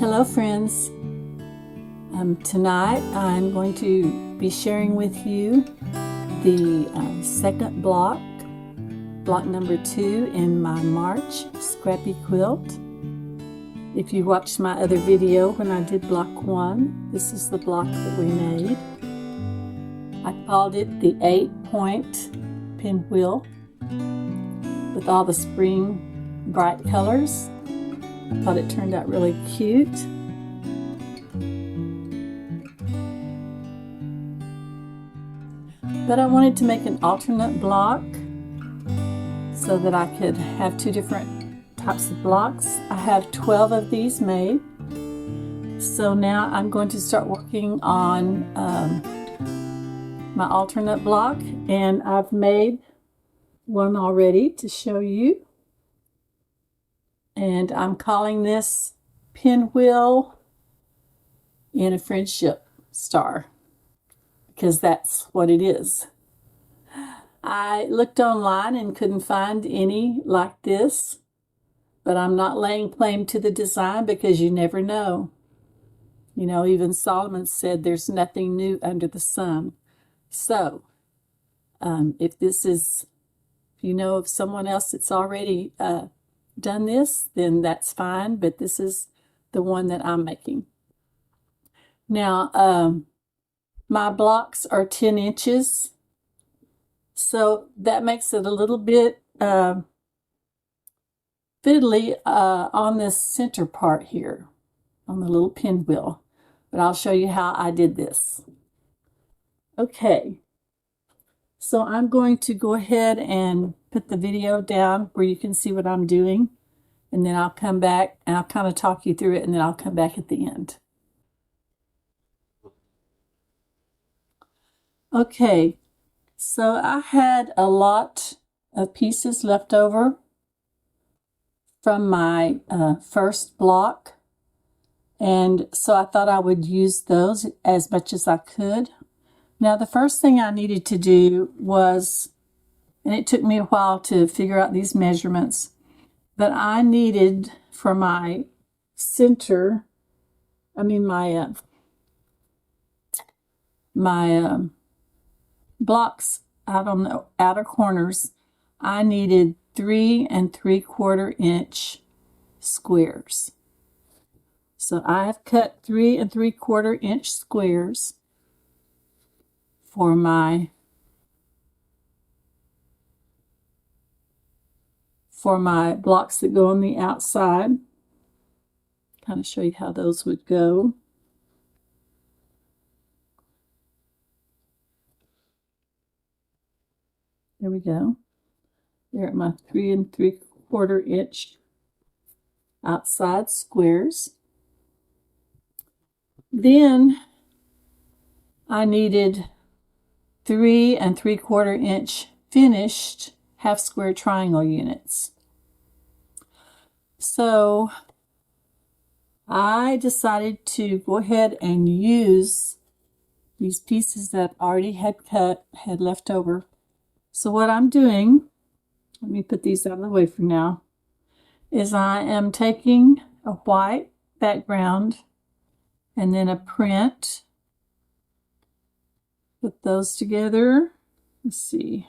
Hello friends. Tonight I'm going to be sharing with you the second block number 2 in my March Scrappy Quilt. If you watched my other video when I did block 1, this is the block that we made. I called it the 8-point pinwheel with all the spring bright colors. I thought it turned out really cute. But I wanted to make an alternate block so that I could have 2 different types of blocks. I have 12 of these made. So now I'm going to start working on my alternate block, and I've made one already to show you. And I'm calling this Pinwheel in a Friendship Star, because that's what it is. I looked online and couldn't find any like this, but I'm not laying claim to the design because you never know. You know, even Solomon said there's nothing new under the sun. So, if you know of someone else that's already done this, then that's fine, but this is the one that I'm making. Now, my blocks are 10 inches, so that makes it a little bit fiddly on this center part here, on the little pinwheel, but I'll show you how I did this. Okay, so I'm going to go ahead and put the video down where you can see what I'm doing, and then I'll come back and I'll kind of talk you through it, and then I'll come back at the end. Okay, so I had a lot of pieces left over from my first block, and so I thought I would use those as much as I could. Now, the first thing I needed to do was, and it took me a while to figure out these measurements, but I needed for my center, my blocks out on the outer corners, I needed 3 3/4 inch squares. So I have cut 3 3/4 inch squares for my blocks that go on the outside. Kind of show you how those would go. There we go. There are my 3 3/4 inch outside squares. Then I needed 3 3/4 inch finished half square triangle units. So I decided to go ahead and use these pieces that I already had left over. So what I'm doing, let me put these out of the way for now, is I am taking a white background and then a print. Put those together. Let's see.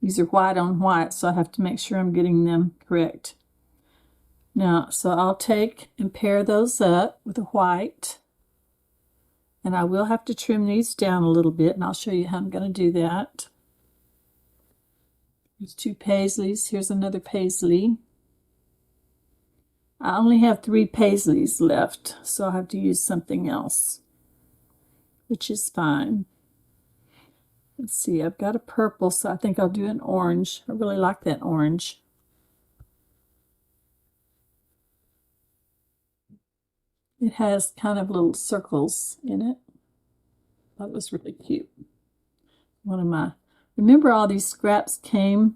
These are white on white, so I have to make sure I'm getting them correct. Now, so I'll take and pair those up with a white. And I will have to trim these down a little bit, and I'll show you how I'm going to do that. There's 2 paisleys. Here's another paisley. I only have 3 paisleys left, so I'll have to use something else, which is fine. Let's see, I've got a purple, so I think I'll do an orange. I really like that orange. It has kind of little circles in it. That was really cute. Remember all these scraps came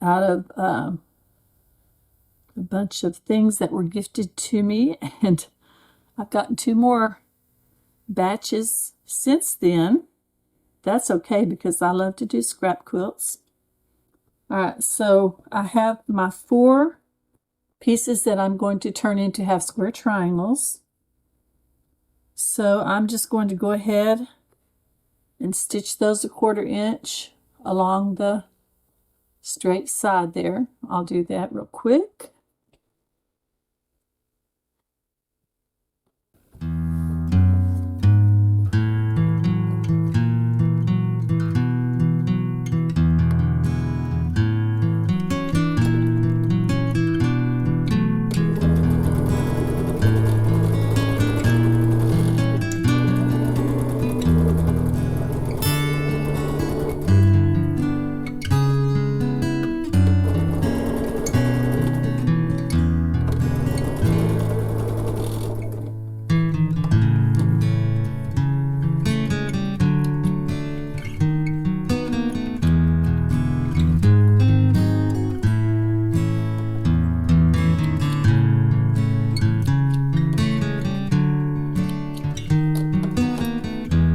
out of a bunch of things that were gifted to me, and I've gotten 2 more batches since then. That's okay because I love to do scrap quilts. All right, so I have my 4 pieces that I'm going to turn into half square triangles. So I'm just going to go ahead and stitch those 1/4 inch along the straight side there. I'll do that real quick.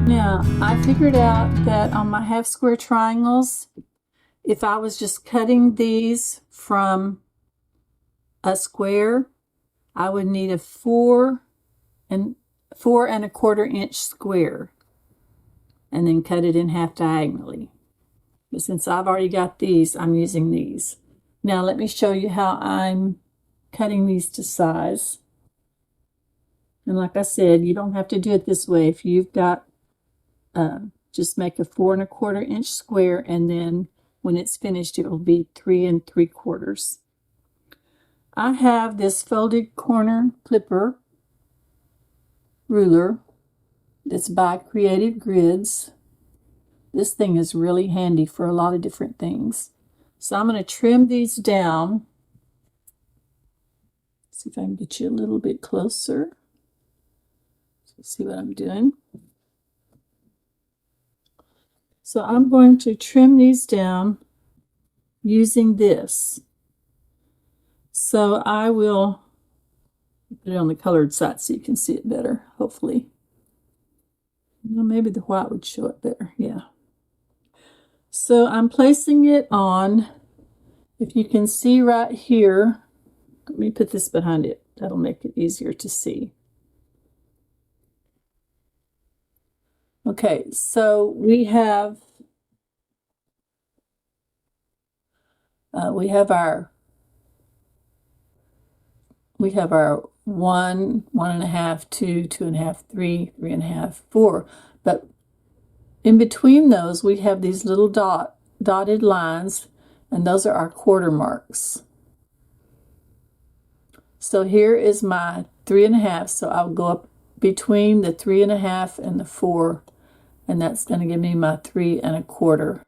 Now, I figured out that on my half square triangles, if I was just cutting these from a square, I would need a 4 1/4 inch square and then cut it in half diagonally. But since I've already got these, I'm using these. Now let me show you how I'm cutting these to size. And like I said, you don't have to do it this way. If you've got just make a 4 1/4 inch square, and then when it's finished, it will be 3 3/4. I have this folded corner clipper ruler that's by Creative Grids. This thing is really handy for a lot of different things. So I'm going to trim these down. See if I can get you a little bit closer. See what I'm doing. So I'm going to trim these down using this. So I will put it on the colored side so you can see it better, hopefully. Well, maybe the white would show it better, yeah. So I'm placing it on, if you can see right here, let me put this behind it. That'll make it easier to see. Okay, so we have our 1, 1.5, 2, 2.5, 3, 3.5, 4. But in between those, we have these little dotted lines, and those are our quarter marks. So here is my 3.5. So I'll go up between the 3.5 and the 4, and that's going to give me my 3 1/4.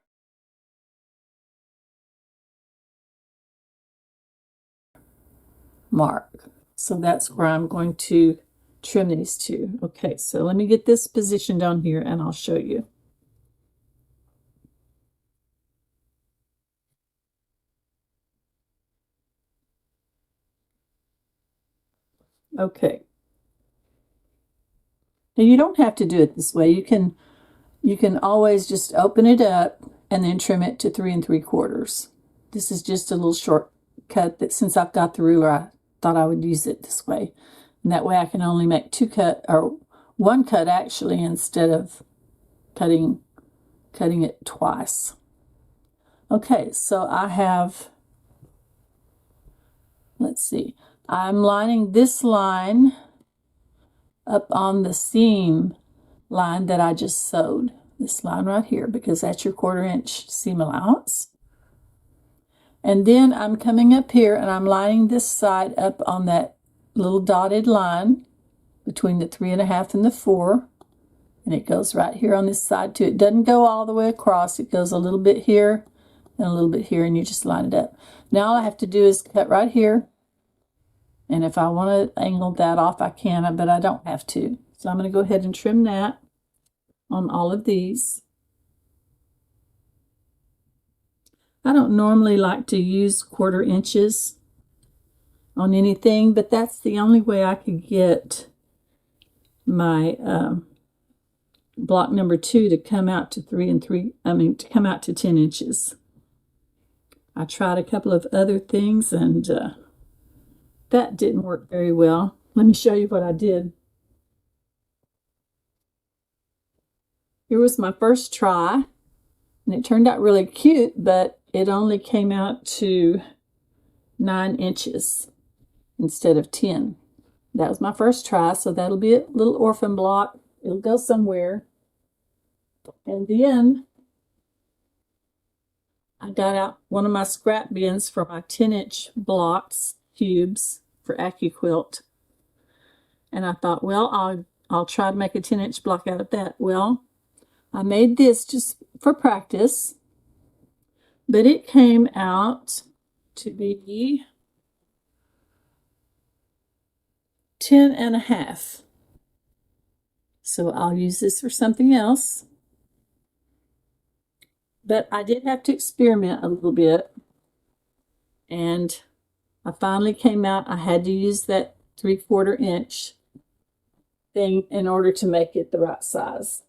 Mark. So that's where I'm going to trim these to. Okay, so let me get this position down here and I'll show you. Okay. Now you don't have to do it this way. You can always just open it up and then trim it to 3 3/4. This is just a little shortcut that since I've got the ruler, I thought I would use it this way. And that way I can only make 2 cut, or 1 cut actually, instead of cutting it twice. Okay, so I have, let's see, I'm lining this line up on the seam line that I just sewed. This line right here, because that's your 1/4 inch seam allowance. And then I'm coming up here and I'm lining this side up on that little dotted line between the 3.5 and the 4. And it goes right here on this side too. It doesn't go all the way across. It goes a little bit here and a little bit here, and you just line it up. Now all I have to do is cut right here. And if I want to angle that off, I can, but I don't have to. So I'm going to go ahead and trim that on all of these. I don't normally like to use 1/4 inches on anything, but that's the only way I could get my block number 2 to come out to 10 inches. I tried a couple of other things, and That didn't work very well. Let me show you what I did. Here was my first try, and it turned out really cute, but it only came out to 9 inches instead of 10. That was my first try, so that'll be a little orphan block. It'll go somewhere. And then I got out one of my scrap bins for my 10-inch blocks, cubes for AccuQuilt. And I thought, well, I'll try to make a 10-inch block out of that. Well, I made this just for practice, but it came out to be 10 and a half. So I'll use this for something else. But I did have to experiment a little bit. And I finally came out. I had to use that 3/4 inch thing in order to make it the right size.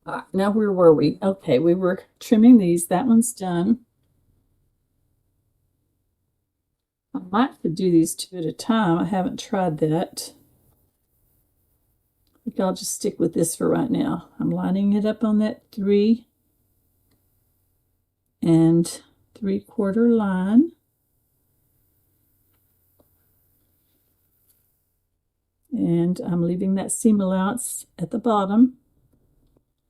All right, now where were we? Okay, we were trimming these. That one's done. I might have to do these 2 at a time. I haven't tried that. I think I'll just stick with this for right now. I'm lining it up on that 3 3/4 line. And I'm leaving that seam allowance at the bottom.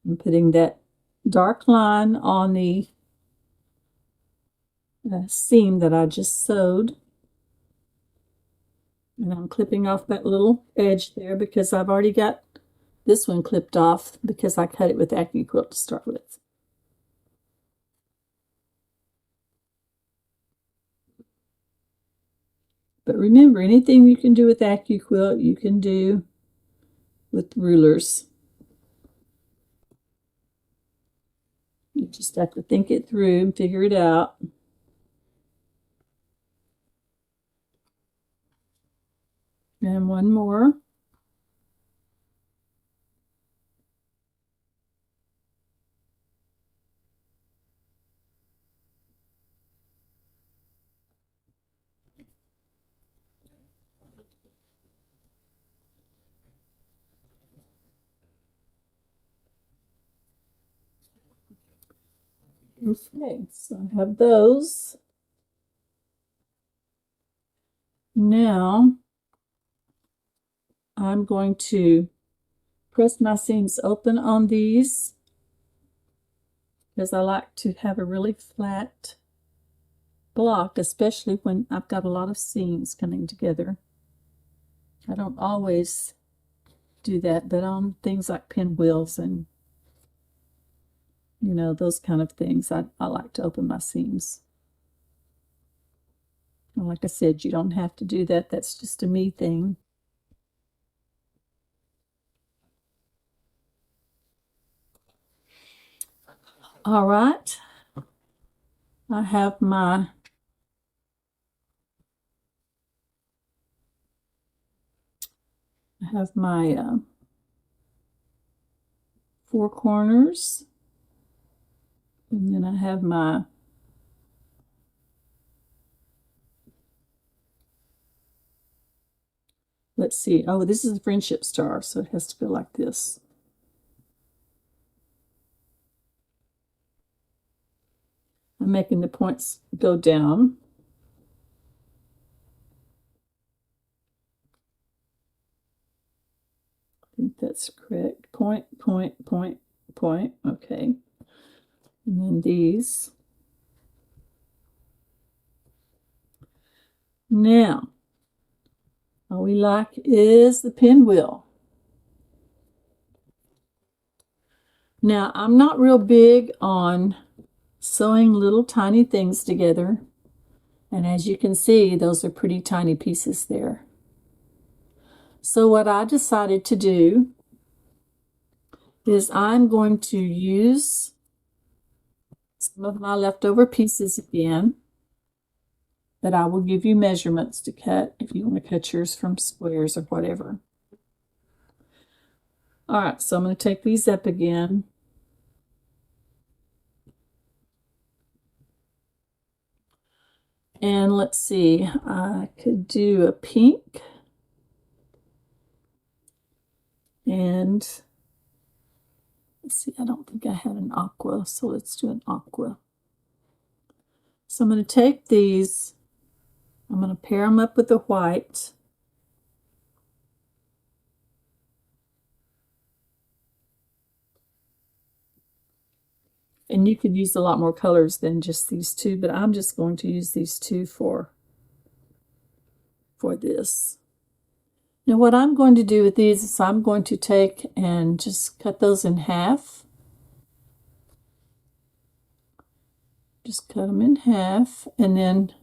I'm putting that dark line on the seam that I just sewed. And I'm clipping off that little edge there because I've already got this one clipped off because I cut it with AccuQuilt to start with. But remember, anything you can do with AccuQuilt, you can do with rulers. You just have to think it through and figure it out. And one more. Okay, so I have those. Now I'm going to press my seams open on these because I like to have a really flat block, especially when I've got a lot of seams coming together. I don't always do that, but on things like pinwheels and those kind of things, I like to open my seams. And like I said, you don't have to do that. That's just a me thing. All right. I have my four corners, and then I have my let's see. Oh, this is a friendship star, so it has to go like this. I'm making the points go down. I think that's correct. Point, point, point, point. Okay. And then these. Now, all we like is the pinwheel. Now, I'm not real big on sewing little tiny things together. And as you can see, those are pretty tiny pieces there. So what I decided to do is I'm going to use some of my leftover pieces again, but I will give you measurements to cut if you want to cut yours from squares or whatever. All right, so I'm going to take these up again. And let's see, I could do a pink. And let's see, I don't think I had an aqua, so let's do an aqua. So I'm going to take these, I'm going to pair them up with the white. And you could use a lot more colors than just these two, but I'm just going to use these two for this. Now what I'm going to do with these is I'm going to take and just cut those in half. Just cut them in half, and then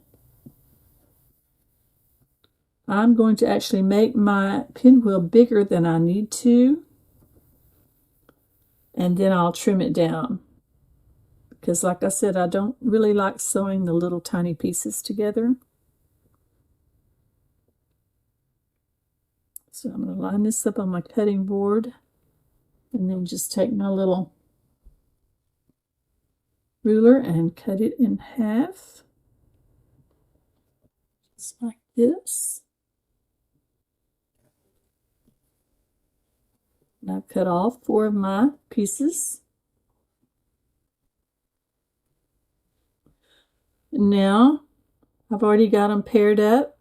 I'm going to actually make my pinwheel bigger than I need to, and then I'll trim it down. Because like I said, I don't really like sewing the little tiny pieces together. So I'm going to line this up on my cutting board, and then just take my little ruler and cut it in half. Just like this. And I've cut all 4 of my pieces. And now I've already got them paired up.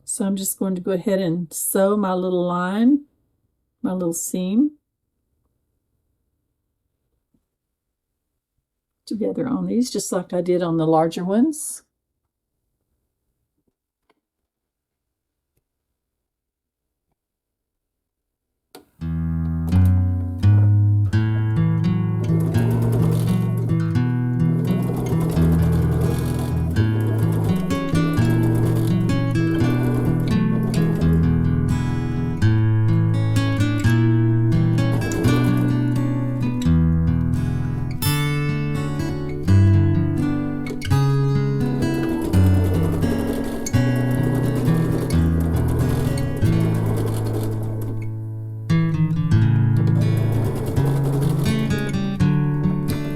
So I'm just going to go ahead and sew my little line, my little seam together on these, just like I did on the larger ones.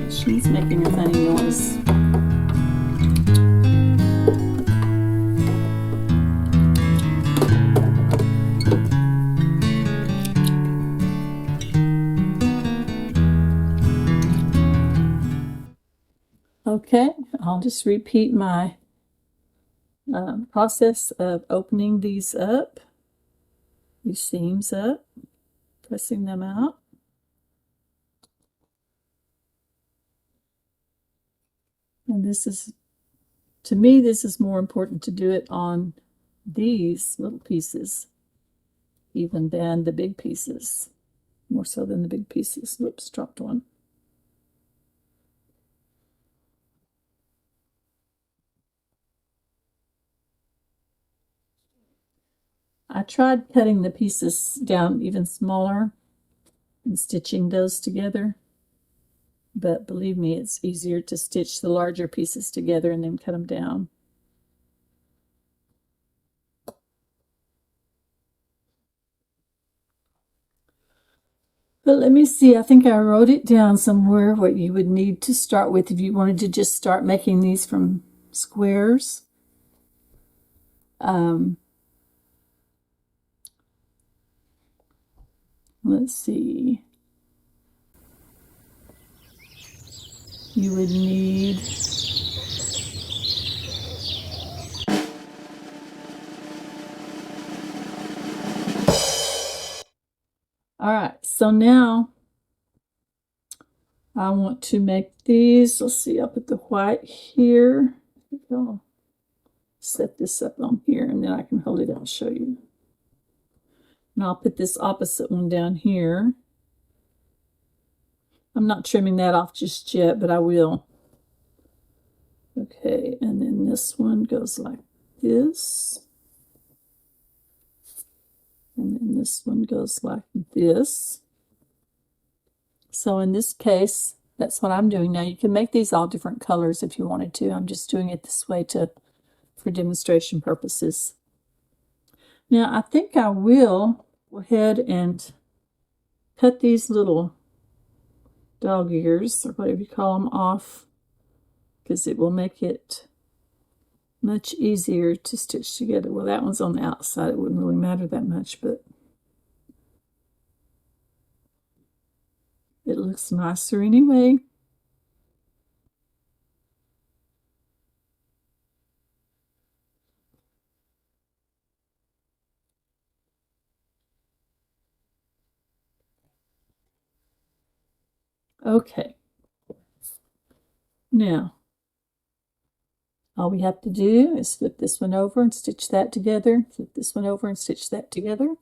She's making a funny noise. Okay, I'll just repeat my process of opening these up, these seams up, pressing them out. And this is, to me, this is more important to do it on these little pieces even than the big pieces, more so than the big pieces. Whoops, dropped one. I tried cutting the pieces down even smaller and stitching those together, but believe me, it's easier to stitch the larger pieces together and then cut them down. But let me see, I think I wrote it down somewhere what you would need to start with if you wanted to just start making these from squares. Let's see. You would need all right, so now I want to make these. Let's see, I'll put the white here. I'll set this up on here, and then I can hold it up and show you. And I'll put this opposite one down here. I'm not trimming that off just yet, but I will. Okay, and then this one goes like this. And then this one goes like this. So in this case, that's what I'm doing now. You can make these all different colors if you wanted to. I'm just doing it this way for demonstration purposes. Now I think I will go ahead and cut these little dog ears, or whatever you call them, off, because it will make it much easier to stitch together. Well, that one's on the outside. It wouldn't really matter that much, but it looks nicer anyway. Okay. Now, all we have to do is flip this one over and stitch that together. Flip this one over and stitch that together.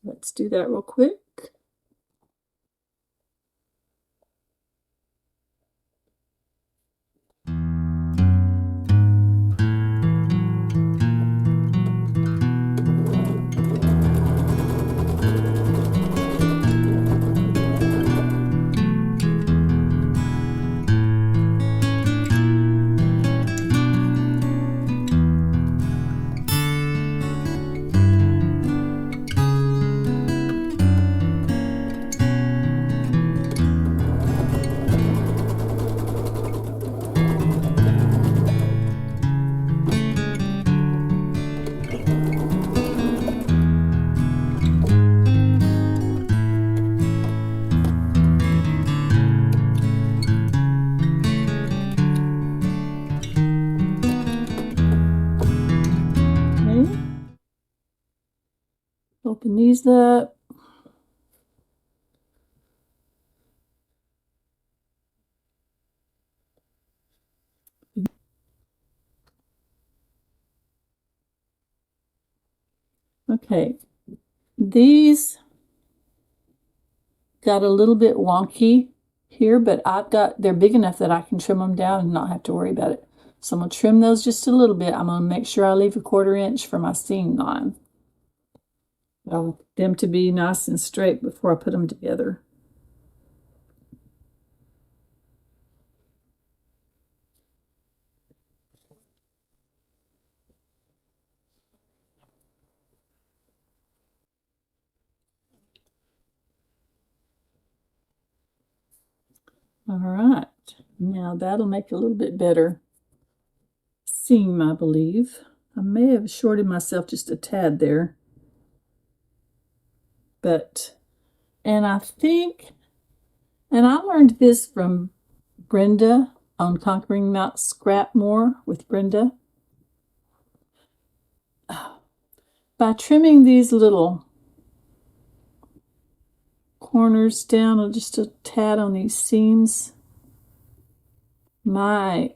Let's do that real quick. Open these up. Okay, these got a little bit wonky here, but they're big enough that I can trim them down and not have to worry about it. So I'm going to trim those just a little bit. I'm going to make sure I leave a 1/4 inch for my seam line. I want them to be nice and straight before I put them together. All right, now that'll make a little bit better seam, I believe. I may have shorted myself just a tad there. And I think, and I learned this from Brenda on Conquering Mount Scrapmore with Brenda. By trimming these little corners down just a tad on these seams, my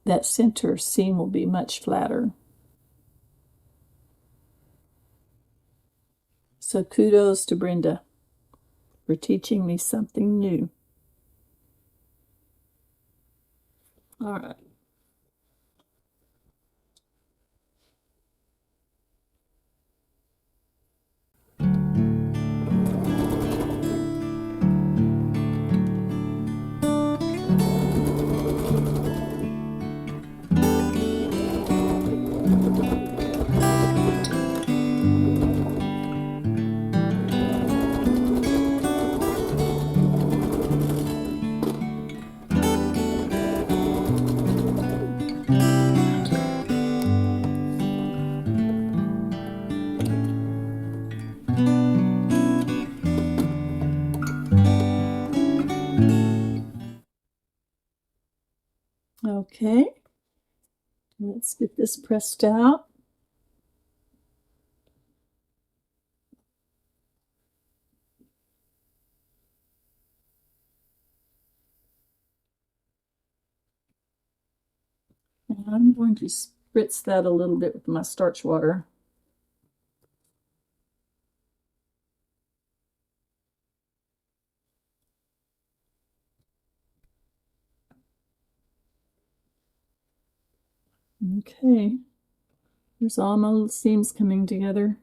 that center seam will be much flatter. So kudos to Brenda for teaching me something new. All right. Okay, let's get this pressed out. And I'm going to spritz that a little bit with my starch water. Okay, there's all my little seams coming together.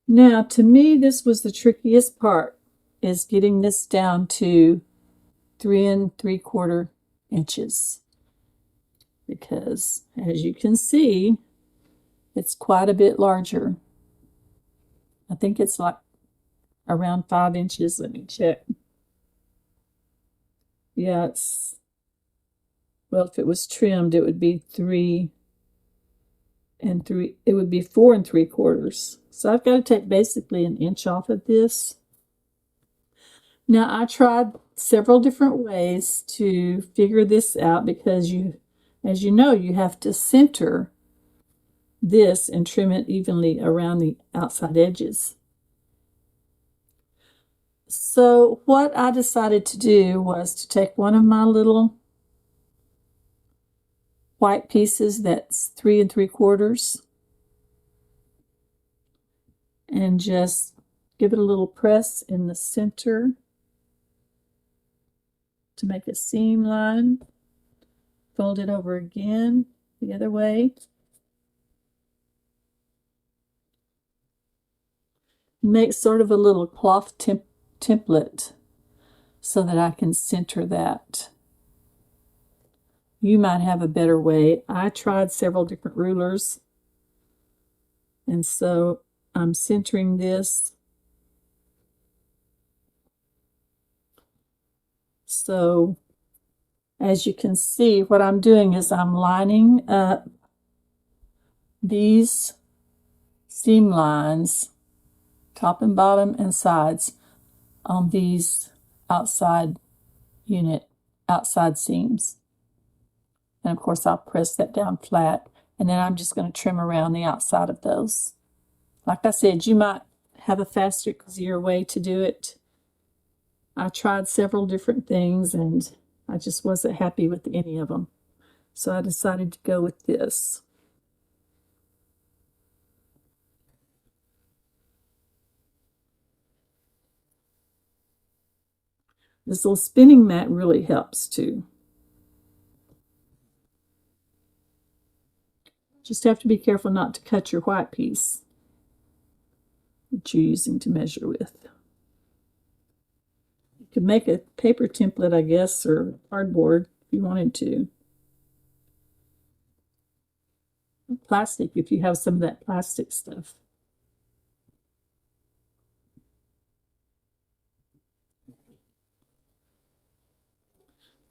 Now, to me, this was the trickiest part, is getting this down to 3 3/4 inches. Because, as you can see, it's quite a bit larger. I think it's like around 5 inches. Let me check. Yeah, well, if it was trimmed, it would be 3 and 3. It would be 4 3/4. So I've got to take basically an inch off of this. Now, I tried several different ways to figure this out because as you know, you have to center this and trim it evenly around the outside edges. So what I decided to do was to take one of my little white pieces that's 3 3/4 and just give it a little press in the center to make a seam line. Fold it over again the other way. Make sort of a little cloth template so that I can center that. You might have a better way. I tried several different rulers, and so I'm centering this. So as you can see, what I'm doing is I'm lining up these seam lines, top and bottom and sides, on these outside seams. And of course, I'll press that down flat, and then I'm just going to trim around the outside of those. Like I said, you might have a faster, easier way to do it. I tried several different things, and I just wasn't happy with any of them. So I decided to go with this. This little spinning mat really helps too. Just have to be careful not to cut your white piece that you're using to measure with. You could make a paper template, I guess, or cardboard if you wanted to. Plastic, if you have some of that plastic stuff.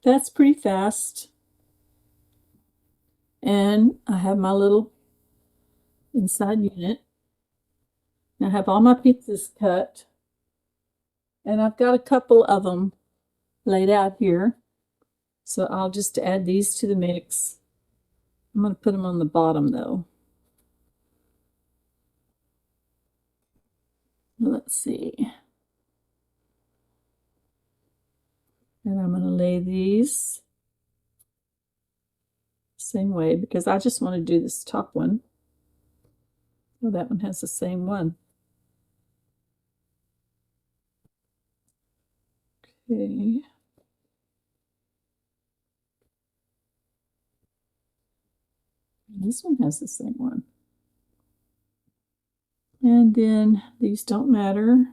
That's pretty fast. And I have my little inside unit. Now I have all my pieces cut, and I've got a couple of them laid out here. So I'll just add these to the mix. I'm going to put them on the bottom though. Let's see. And I'm going to lay these same way because I just want to do this top one. Oh, that one has the same one. Okay. This one has the same one. And then these don't matter.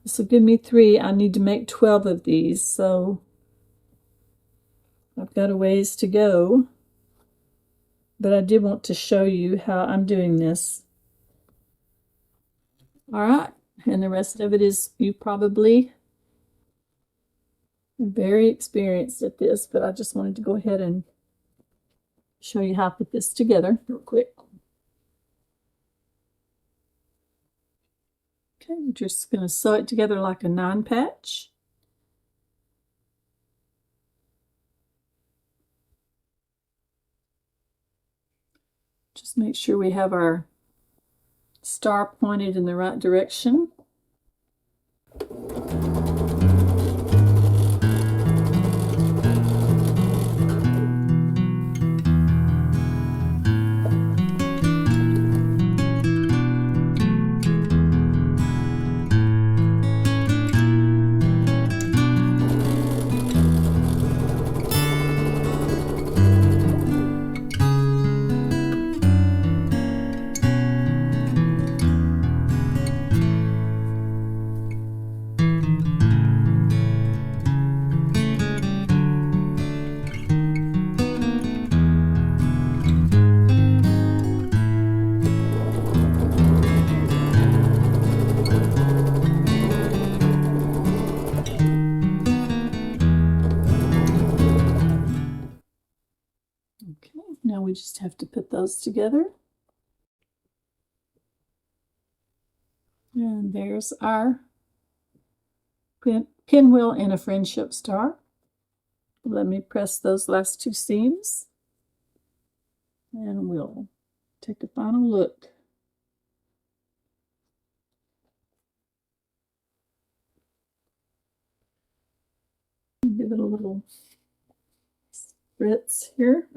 This will give me 3. I need to make 12 of these, so I've got a ways to go. But I did want to show you how I'm doing this. All right, and the rest of it is you probably are very experienced at this, but I just wanted to go ahead and show you how to put this together real quick. Okay, we're just going to sew it together like a 9-patch. Just make sure we have our star pointed in the right direction. we just have to put those together. And there's our pinwheel and a friendship star. Let me press those last two seams, and we'll take a final look. Give it a little spritz here.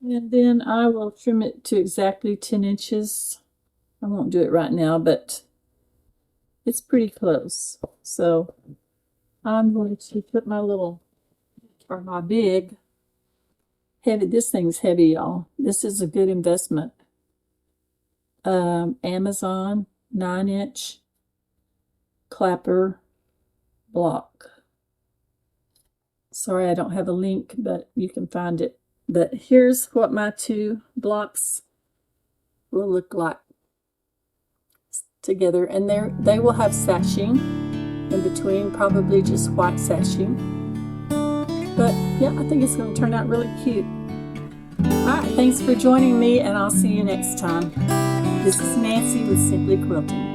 And then I will trim it to exactly 10 inches. I won't do it right now, but it's pretty close. So I'm going to put my little, or my big, heavy, this thing's heavy, y'all. This is a good investment. Amazon 9-inch clapper block. Sorry, I don't have a link, but you can find it. But here's what my two blocks will look like together, and they will have sashing in between, probably just white sashing. But yeah, I think it's going to turn out really cute. All right, thanks for joining me, and I'll see you next time. This is Nancy with Simply Quilting.